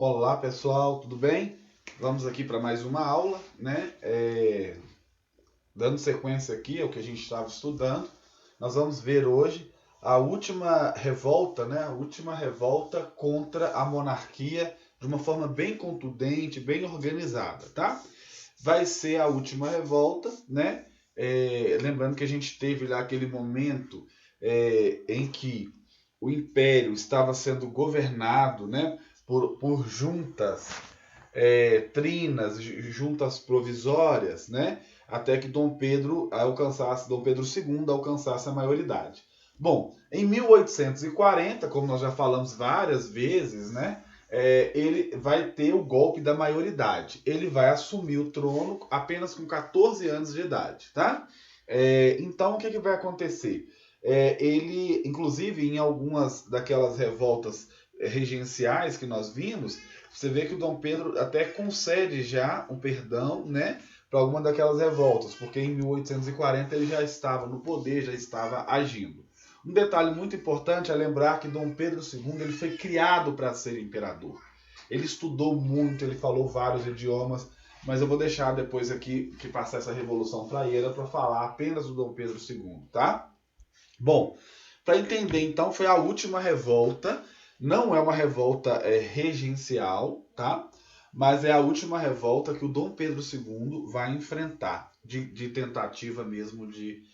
Olá pessoal, tudo bem? Vamos aqui para mais uma aula, né? Dando sequência aqui ao que a gente estava estudando, nós vamos ver hoje a última revolta, né? A última revolta contra a monarquia de uma forma bem contundente, bem organizada, tá? Vai ser a última revolta, né? Lembrando que a gente teve lá aquele momento em que o império estava sendo governado, né? Por juntas trinas, juntas provisórias, né? Até que Dom Pedro II alcançasse a maioridade. Bom, em 1840, como nós já falamos várias vezes, né? Ele vai ter o golpe da maioridade. Ele vai assumir o trono apenas com 14 anos de idade, tá? Então, o que vai acontecer? Ele, inclusive, em algumas daquelas revoltas regenciais que nós vimos, você vê que o Dom Pedro até concede já um perdão, né, para alguma daquelas revoltas, porque em 1840 ele já estava no poder, já estava agindo. Um detalhe muito importante é lembrar que Dom Pedro II ele foi criado para ser imperador. Ele estudou muito, ele falou vários idiomas, mas eu vou deixar depois aqui que passar essa revolução praieira para falar apenas do Dom Pedro II, tá? Bom, para entender então foi a última revolta. Não é uma revolta regencial, tá? Mas é a última revolta que o Dom Pedro II vai enfrentar, de tentativa mesmo de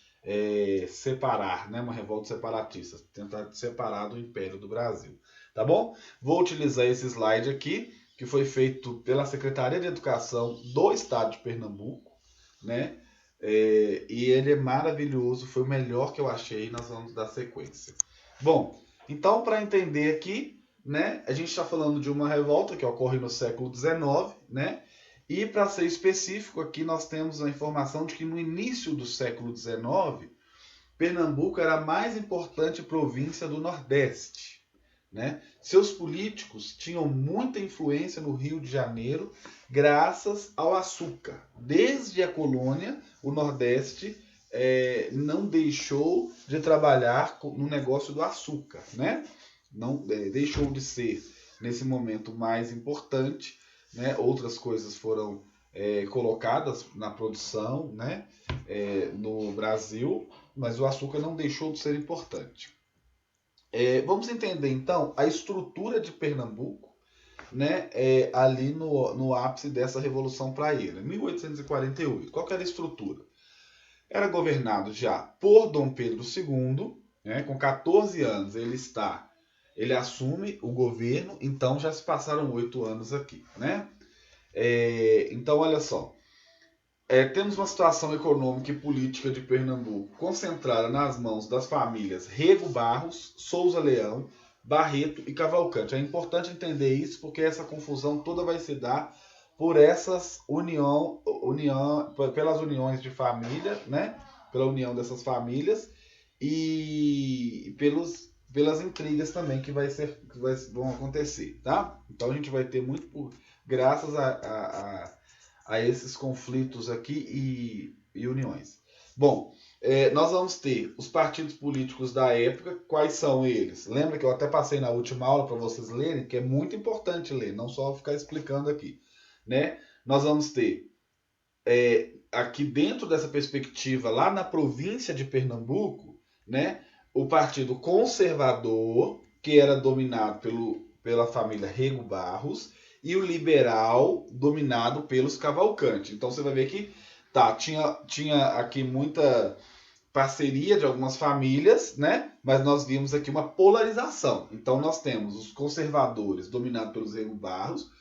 separar, né? Uma revolta separatista, tentar separar do Império do Brasil, tá bom? Vou utilizar esse slide aqui, que foi feito pela Secretaria de Educação do Estado de Pernambuco, né? E ele é maravilhoso, foi o melhor que eu achei, nós vamos dar sequência. Bom, então para entender aqui, né, a gente está falando de uma revolta que ocorre no século XIX, né? E para ser específico aqui, nós temos a informação de que no início do século XIX, Pernambuco era a mais importante província do Nordeste, né? Seus políticos tinham muita influência no Rio de Janeiro graças ao açúcar. Desde a colônia, o Nordeste não deixou de trabalhar no negócio do açúcar, né? Não deixou de ser, nesse momento, mais importante, né? Outras coisas foram colocadas na produção, né? No Brasil, mas o açúcar não deixou de ser importante. Vamos entender então a estrutura de Pernambuco, né, ali no ápice dessa Revolução Praieira, 1848. Qual que era a estrutura? Era governado já por Dom Pedro II, né, com 14 anos ele assume o governo, então já se passaram 8 anos aqui, né? Então olha só, temos uma situação econômica e política de Pernambuco concentrada nas mãos das famílias Rego Barros, Souza Leão, Barreto e Cavalcante. É importante entender isso porque essa confusão toda vai se dar por essas pelas uniões de família, né? Pela união dessas famílias e pelas intrigas também que vão acontecer, tá? Então a gente vai ter muito graças a esses conflitos aqui e uniões. Bom, nós vamos ter os partidos políticos da época. Quais são eles? Lembra que eu até passei na última aula para vocês lerem, que é muito importante ler, não só ficar explicando aqui, né? Nós vamos ter aqui dentro dessa perspectiva, lá na província de Pernambuco, né, o Partido Conservador, que era dominado pela família Rego Barros, e o liberal, dominado pelos Cavalcante. Então você vai ver que tinha aqui muita parceria de algumas famílias, né? Mas nós vimos aqui uma polarização. Então nós temos os conservadores dominados pelos Rego Barros,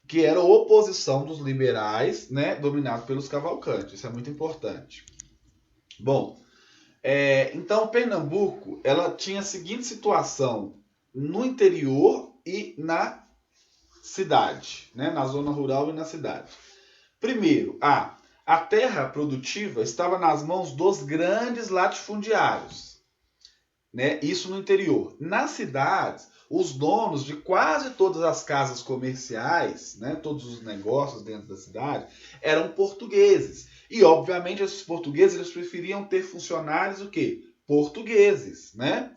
que era a oposição dos liberais, né? Dominado pelos Cavalcante. Isso é muito importante. Bom, então Pernambuco ela tinha a seguinte situação no interior e na cidade, né? Na zona rural e na cidade. Primeiro, a terra produtiva estava nas mãos dos grandes latifundiários, né? Isso no interior. Nas cidades, os donos de quase todas as casas comerciais, né? Todos os negócios dentro da cidade, eram portugueses. E, obviamente, esses portugueses eles preferiam ter funcionários o quê? Portugueses, né?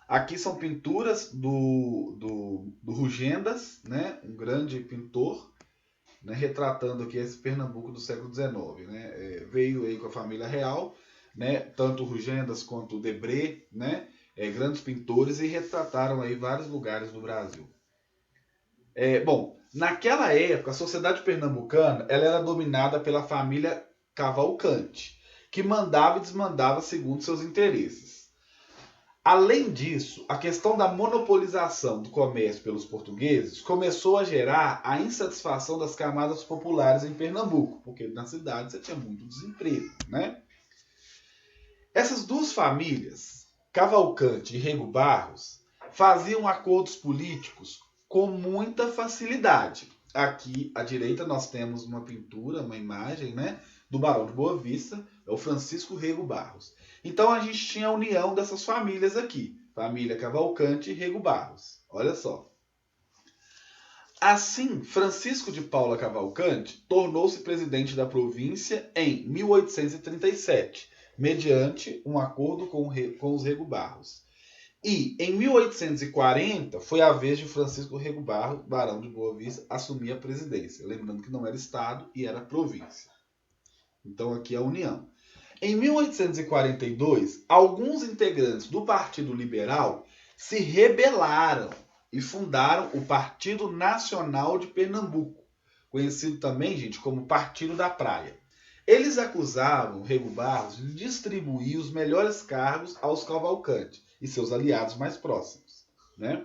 Aqui são pinturas do Rugendas, né? Um grande pintor, né? Retratando aqui esse Pernambuco do século XIX. Né? Veio aí com a família real, né? Tanto o Rugendas quanto o Debré, né? Grandes pintores, e retrataram aí vários lugares do Brasil. Bom, naquela época, a sociedade pernambucana ela era dominada pela família Cavalcante, que mandava e desmandava segundo seus interesses. Além disso, a questão da monopolização do comércio pelos portugueses começou a gerar a insatisfação das camadas populares em Pernambuco, porque na cidade você tinha muito desemprego, né? Essas duas famílias, Cavalcante e Rego Barros, faziam acordos políticos com muita facilidade. Aqui à direita nós temos uma pintura, uma imagem, né, do Barão de Boa Vista, é o Francisco Rego Barros. Então a gente tinha a união dessas famílias aqui, família Cavalcante e Rego Barros. Olha só. Assim, Francisco de Paula Cavalcante tornou-se presidente da província em 1837, mediante um acordo com os Rego Barros. E, em 1840, foi a vez de Francisco Rego Barros, barão de Boa Vista, assumir a presidência. Lembrando que não era estado e era província. Então, aqui é a união. Em 1842, alguns integrantes do Partido Liberal se rebelaram e fundaram o Partido Nacional de Pernambuco, conhecido também, gente, como Partido da Praia. Eles acusavam Rego Barros de distribuir os melhores cargos aos Cavalcante e seus aliados mais próximos. Né?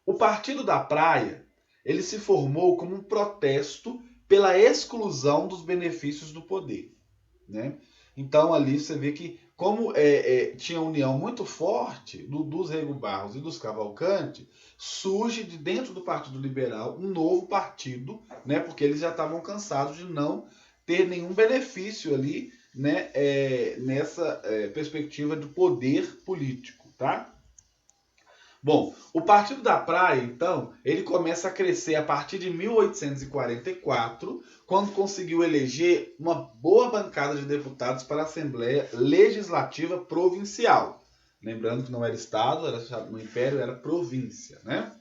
O Partido da Praia ele se formou como um protesto pela exclusão dos benefícios do poder. Né? Então ali você vê que como tinha união muito forte dos Rego Barros e dos Cavalcante, surge de dentro do Partido Liberal um novo partido, né? Porque eles já estavam cansados de não ter nenhum benefício ali, né? Nessa perspectiva de poder político, tá? Bom, o Partido da Praia, então, ele começa a crescer a partir de 1844, quando conseguiu eleger uma boa bancada de deputados para a Assembleia Legislativa Provincial. Lembrando que não era Estado, no Império era província, né?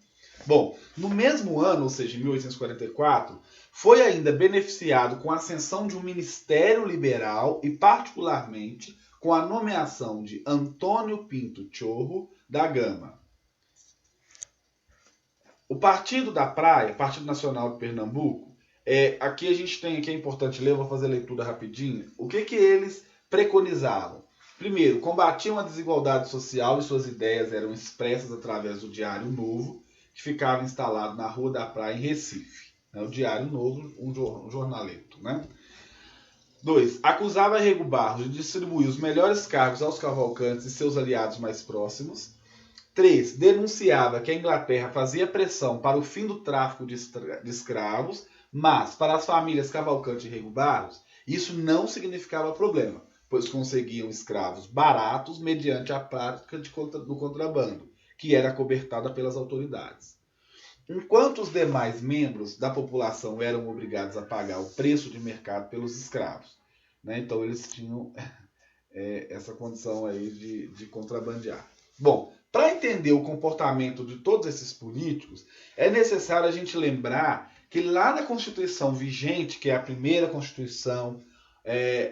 Bom, no mesmo ano, ou seja, em 1844, foi ainda beneficiado com a ascensão de um ministério liberal e, particularmente, com a nomeação de Antônio Pinto Chorro da Gama. O Partido da Praia, Partido Nacional de Pernambuco, aqui a gente tem, aqui é importante ler, eu vou fazer a leitura rapidinho. O que eles preconizavam? Primeiro, combatiam a desigualdade social e suas ideias eram expressas através do Diário Novo, que ficava instalado na Rua da Praia, em Recife. O Diário Novo, um jornaleto. Né? 2. Acusava Rego Barros de distribuir os melhores cargos aos Cavalcantes e seus aliados mais próximos. 3. Denunciava que a Inglaterra fazia pressão para o fim do tráfico de escravos, mas para as famílias Cavalcante e Rego Barros, isso não significava problema, pois conseguiam escravos baratos mediante a prática do contrabando, que era cobertada pelas autoridades. Enquanto os demais membros da população eram obrigados a pagar o preço de mercado pelos escravos. Né? Então eles tinham essa condição aí de contrabandear. Bom, para entender o comportamento de todos esses políticos, é necessário a gente lembrar que lá na Constituição vigente, que é a primeira Constituição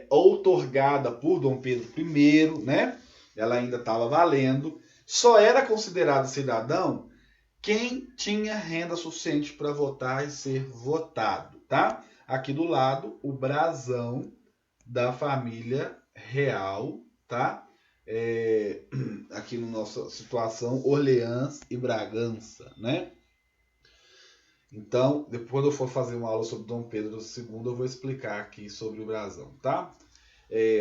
outorgada por Dom Pedro I, né? Ela ainda estava valendo, só era considerado cidadão quem tinha renda suficiente para votar e ser votado. Tá? Aqui do lado, o brasão da família real, tá? Aqui na nossa situação, Orleans e Bragança, né? Então, depois quando eu for fazer uma aula sobre Dom Pedro II, eu vou explicar aqui sobre o brasão, tá?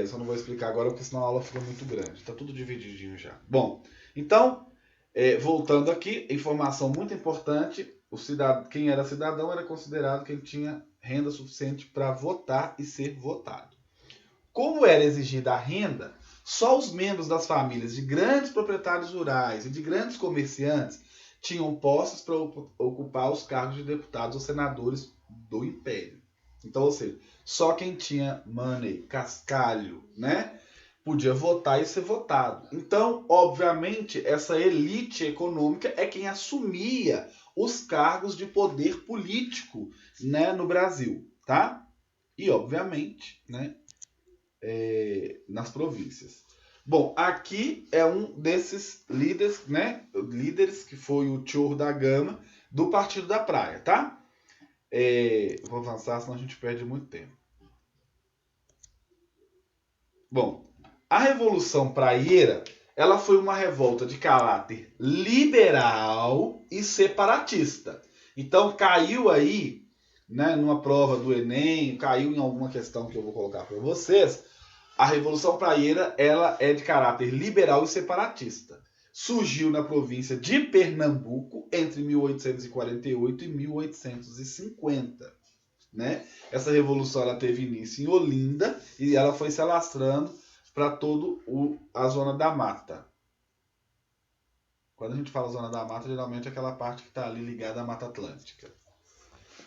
Só não vou explicar agora, porque senão a aula fica muito grande. Tá tudo divididinho já. Bom, então, voltando aqui, informação muito importante, quem era cidadão era considerado quem tinha renda suficiente para votar e ser votado. Como era exigida a renda, só os membros das famílias de grandes proprietários rurais e de grandes comerciantes tinham posses para ocupar os cargos de deputados ou senadores do Império. Então, ou seja, só quem tinha money, cascalho, né, podia votar e ser votado. Então, obviamente, essa elite econômica é quem assumia os cargos de poder político, né, no Brasil, tá? E, obviamente, né, nas províncias. Bom, aqui é um desses líderes, né, líderes que foi o Chorro da Gama do Partido da Praia, tá? Vou avançar, senão a gente perde muito tempo. Bom, a Revolução Praieira, ela foi uma revolta de caráter liberal e separatista. Então caiu aí, né, numa prova do Enem, caiu em alguma questão que eu vou colocar para vocês. A Revolução Praieira, ela é de caráter liberal e separatista. Surgiu na província de Pernambuco entre 1848 e 1850. Né? Essa revolução ela teve início em Olinda e ela foi se alastrando para toda a zona da mata. Quando a gente fala zona da mata, geralmente é aquela parte que está ali ligada à Mata Atlântica.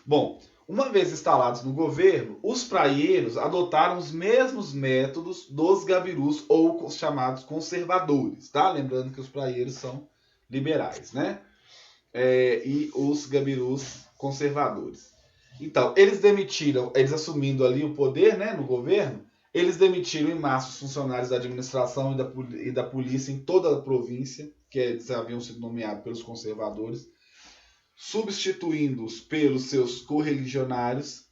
Bom, uma vez instalados no governo, os praieiros adotaram os mesmos métodos dos gabirus ou os chamados conservadores, tá? Lembrando que os praieiros são liberais, né? E os gabirus conservadores. Então, eles assumindo ali o poder, né, no governo, eles demitiram em massa os funcionários da administração e da polícia em toda a província, que eles haviam sido nomeados pelos conservadores, substituindo-os pelos seus correligionários.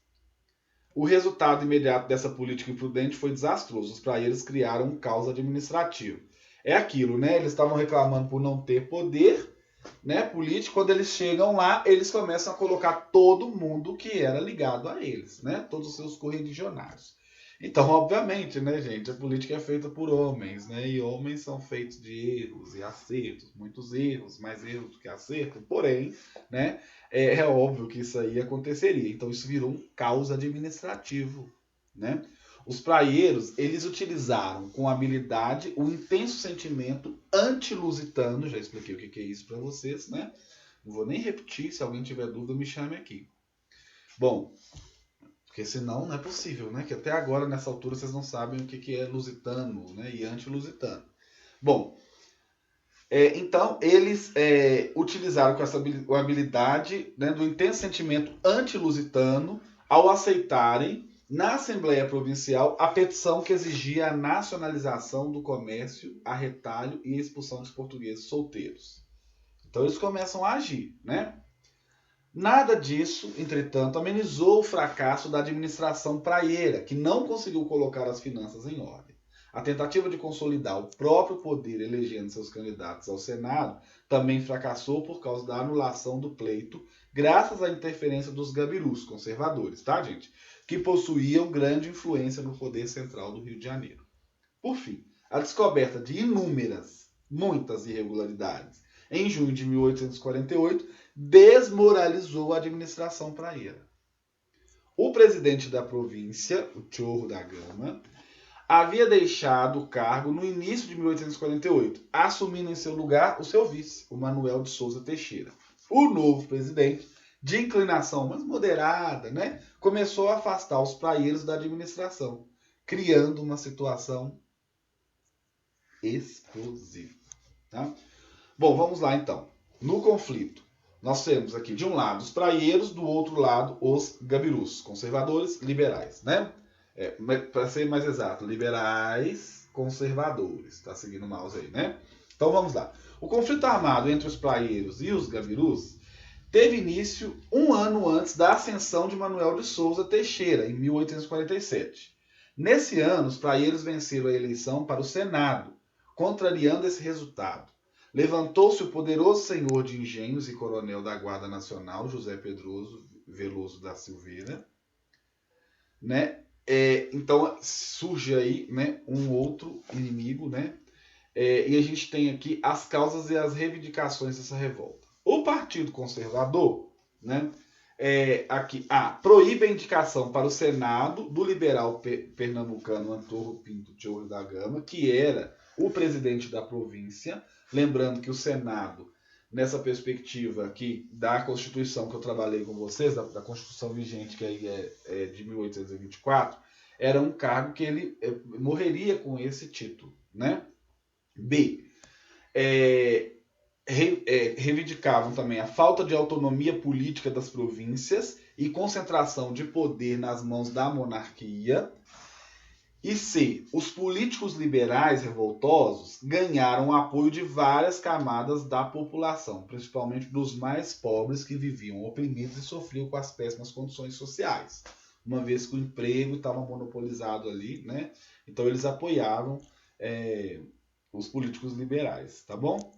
O resultado imediato dessa política imprudente foi desastroso. Os praieiros criaram um caos administrativo. É aquilo, né? Eles estavam reclamando por não ter poder, né, político. Quando eles chegam lá, eles começam a colocar todo mundo que era ligado a eles, né? Todos os seus correligionários. Então, obviamente, né, gente, a política é feita por homens, né? E homens são feitos de erros e acertos, muitos erros, mais erros do que acertos. Porém, né, é óbvio que isso aí aconteceria. Então, isso virou um caos administrativo, né? Os praieiros, eles utilizaram com habilidade o intenso sentimento anti-lusitano, já expliquei o que é isso para vocês, né? Não vou nem repetir, se alguém tiver dúvida, me chame aqui. Bom, porque senão não é possível, né? Que até agora, nessa altura, vocês não sabem o que é lusitano, né? E anti-lusitano. Bom, então eles utilizaram com essa habilidade, né, do intenso sentimento anti-lusitano ao aceitarem na Assembleia Provincial a petição que exigia a nacionalização do comércio a retalho e a expulsão dos portugueses solteiros. Então eles começam a agir, né? Nada disso, entretanto, amenizou o fracasso da administração praieira, que não conseguiu colocar as finanças em ordem. A tentativa de consolidar o próprio poder elegendo seus candidatos ao Senado também fracassou por causa da anulação do pleito, graças à interferência dos gabirus conservadores, tá, gente? Que possuíam grande influência no poder central do Rio de Janeiro. Por fim, a descoberta de muitas irregularidades, em junho de 1848, desmoralizou a administração praieira. O presidente da província, o Chorro da Gama, havia deixado o cargo no início de 1848, assumindo em seu lugar o seu vice, o Manuel de Souza Teixeira. O novo presidente, de inclinação mais moderada, né, começou a afastar os praieiros da administração, criando uma situação explosiva. Tá? Bom, vamos lá então. No conflito, nós temos aqui de um lado os praieiros, do outro lado os gabirus, conservadores, liberais, né? Para ser mais exato, liberais, conservadores. Está seguindo o mouse aí, né? Então vamos lá. O conflito armado entre os praieiros e os gabirus teve início um ano antes da ascensão de Manuel de Souza Teixeira, em 1847. Nesse ano, os praieiros venceram a eleição para o Senado, contrariando esse resultado. Levantou-se o poderoso senhor de engenhos e coronel da Guarda Nacional, José Pedroso Veloso da Silveira, né? Então surge aí, né, um outro inimigo, né? E a gente tem aqui as causas e as reivindicações dessa revolta. O Partido Conservador, né, aqui proíbe a indicação para o Senado do liberal pernambucano Antônio Pinto Chorro da Gama, que era o presidente da província. Lembrando que o Senado, nessa perspectiva aqui da Constituição que eu trabalhei com vocês, da Constituição vigente, que aí é de 1824, era um cargo que ele morreria com esse título, né? B. Reivindicavam também a falta de autonomia política das províncias e concentração de poder nas mãos da monarquia. E C. Os políticos liberais revoltosos ganharam o apoio de várias camadas da população, principalmente dos mais pobres que viviam oprimidos e sofriam com as péssimas condições sociais, uma vez que o emprego estava monopolizado ali, né? Então eles apoiavam os políticos liberais, tá bom?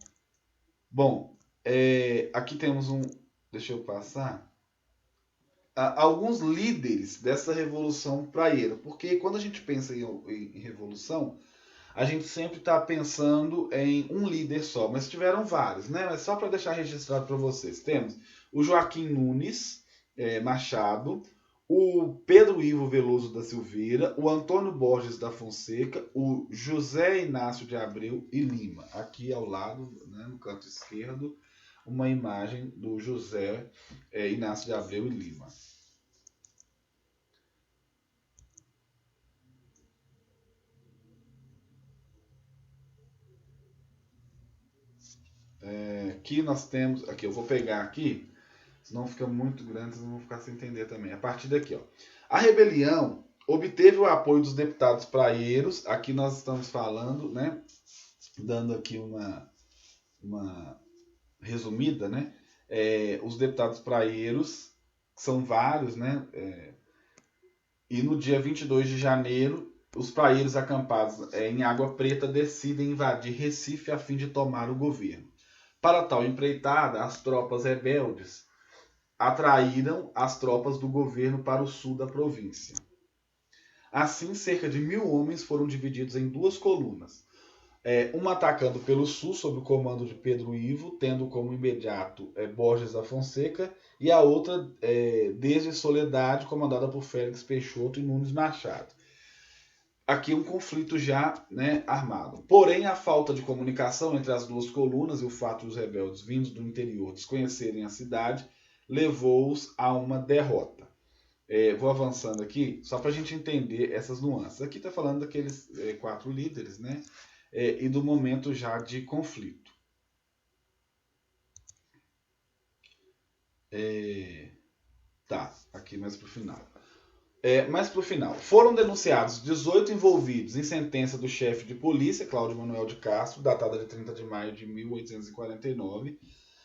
Bom, aqui temos um... Deixa eu passar. Alguns líderes dessa revolução praieira, porque quando a gente pensa em revolução, a gente sempre está pensando em um líder só, mas tiveram vários, né? Mas só para deixar registrado para vocês, temos o Joaquim Nunes Machado, o Pedro Ivo Veloso da Silveira, o Antônio Borges da Fonseca, o José Inácio de Abreu e Lima. Aqui ao lado, né, no canto esquerdo, uma imagem do José Inácio de Abreu e Lima. Aqui nós temos... Aqui, eu vou pegar aqui, senão fica muito grande, vocês vão ficar sem entender também. A partir daqui, ó. A rebelião obteve o apoio dos deputados praieiros. Aqui nós estamos falando, né? Dando aqui uma resumida, né? Os deputados praieiros, são vários, né? E no dia 22 de janeiro, os praieiros acampados em Água Preta decidem invadir Recife a fim de tomar o governo. Para tal empreitada, as tropas rebeldes atraíram as tropas do governo para o sul da província. Assim, cerca de 1.000 homens foram divididos em duas colunas. Uma atacando pelo sul, sob o comando de Pedro Ivo, tendo como imediato Borges da Fonseca, e a outra desde Soledade, comandada por Félix Peixoto e Nunes Machado. Aqui um conflito já, né, armado. Porém, a falta de comunicação entre as duas colunas e o fato dos rebeldes vindos do interior desconhecerem a cidade levou-os a uma derrota. Vou avançando aqui, só para a gente entender essas nuances. Aqui está falando daqueles 4 líderes, né? E do momento já de conflito. Tá, aqui mais para o final. Mais para o final. Foram denunciados 18 envolvidos em sentença do chefe de polícia, Cláudio Manuel de Castro, datada de 30 de maio de 1849.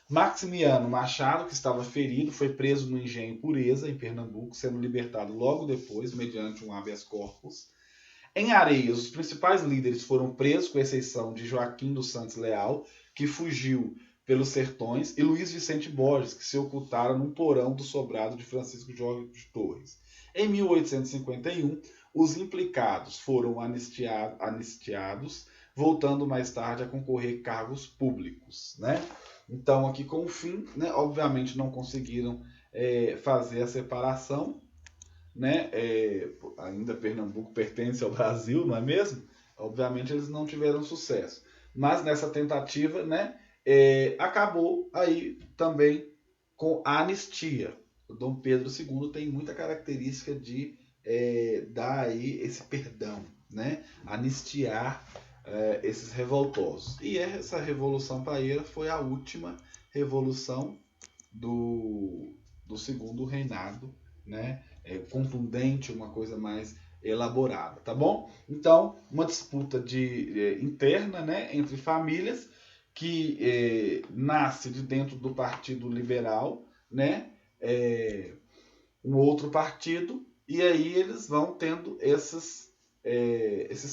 Maximiano Machado, que estava ferido, foi preso no Engenho Pureza, em Pernambuco, sendo libertado logo depois, mediante um habeas corpus. Em Areias, os principais líderes foram presos, com exceção de Joaquim dos Santos Leal, que fugiu pelos sertões, e Luiz Vicente Borges, que se ocultaram num porão do sobrado de Francisco Jorge Torres. Em 1851, os implicados foram anistiados, voltando mais tarde a concorrer cargos públicos, né? Então, aqui com o fim, né, obviamente não conseguiram fazer a separação, né? Ainda Pernambuco pertence ao Brasil, não é mesmo? Obviamente eles não tiveram sucesso. Mas nessa tentativa, né, acabou aí também com a anistia. O Dom Pedro II tem muita característica de dar aí esse perdão, né? Anistiar esses revoltosos. E essa Revolução Praieira foi a última revolução do segundo reinado, né? Contundente, uma coisa mais elaborada, tá bom? Então, uma disputa interna, né, entre famílias que nasce de dentro do Partido Liberal, né? Um outro partido, e aí eles vão tendo esses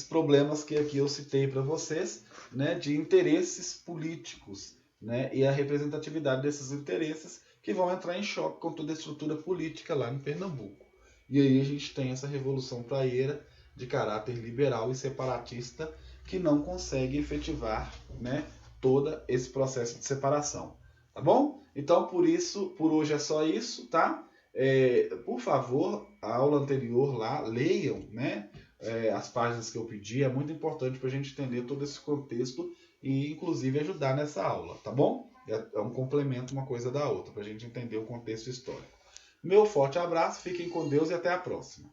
problemas que aqui eu citei para vocês, né, de interesses políticos, né, e a representatividade desses interesses que vão entrar em choque com toda a estrutura política lá em Pernambuco. E aí a gente tem essa revolução praieira de caráter liberal e separatista que não consegue efetivar, né, todo esse processo de separação. Tá bom? Então, por hoje é só isso, tá? Por favor, a aula anterior lá, leiam, né, as páginas que eu pedi. É muito importante para a gente entender todo esse contexto e, inclusive, ajudar nessa aula, tá bom? É um complemento uma coisa da outra, para a gente entender o contexto histórico. Meu forte abraço, fiquem com Deus e até a próxima.